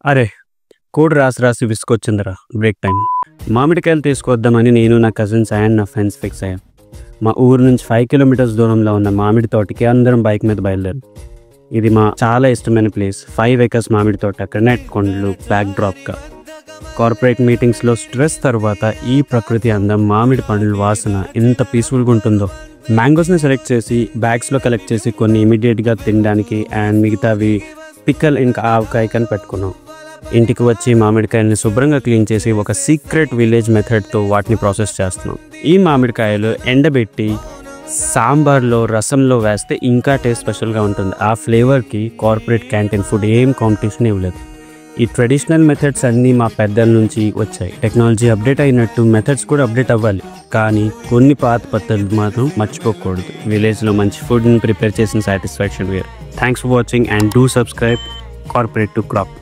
అరే కోడ్ రాసి రాసి విసుకొచ్చిందిరా. Break time. మామిడికాయలు తీసుకొద్దామని నేను, నా కజిన్స్ అండ్ నా ఫ్రెండ్స్ ఫిక్స్ అయ్యాం. మా ఊరు నుంచి 5 కిలోమీటర్స్ దూరంలో ఉన్న మామిడి తోటకి అందరం బైక్ మీద బయలుదేరాం. ఇది మా చాలా ఇష్టమైన ప్లేస్. 5 ఎకర్స్ మామిడి తోట, గ్రనైట్ కొండలు బ్యాక్ డ్రాప్గా. కార్పొరేట్ మీటింగ్స్లో స్ట్రెస్ తర్వాత ఈ ప్రకృతి అందం, మామిడి పండ్ల వాసన ఎంత పీస్ఫుల్గా ఉంటుందో. మ్యాంగోస్ని సెలెక్ట్ చేసి బ్యాగ్స్లో కలెక్ట్ చేసి కొన్ని ఇమీడియట్గా తినడానికి అండ్ మిగతావి పిక్కల్ ఇంకా ఆవకాయకని పెట్టుకున్నాం. ఇంటికి వచ్చి మామిడికాయలని శుభ్రంగా క్లీన్ చేసి ఒక సీక్రెట్ విలేజ్ మెథడ్తో వాటిని ప్రాసెస్ చేస్తున్నాం. ఈ మామిడికాయలు ఎండబెట్టి సాంబార్లో, రసంలో వేస్తే ఇంకా టేస్ట్ స్పెషల్గా ఉంటుంది. ఆ ఫ్లేవర్కి కార్పొరేట్ క్యాంటీన్ ఫుడ్ ఏం కాంపిటీషన్ ఇవ్వలేదు. ఈ ట్రెడిషనల్ మెథడ్స్ అన్నీ మా పెద్దల నుంచి వచ్చాయి. టెక్నాలజీ అప్డేట్ అయినట్టు మెథడ్స్ కూడా అప్డేట్ అవ్వాలి, కానీ కొన్ని పాత పద్ధతులు మాత్రం మర్చిపోకూడదు. విలేజ్లో మంచి ఫుడ్ని ప్రిపేర్ చేసిన సాటిస్ఫాక్షన్ వేరు. Thanks for watching and do subscribe corporate to crop.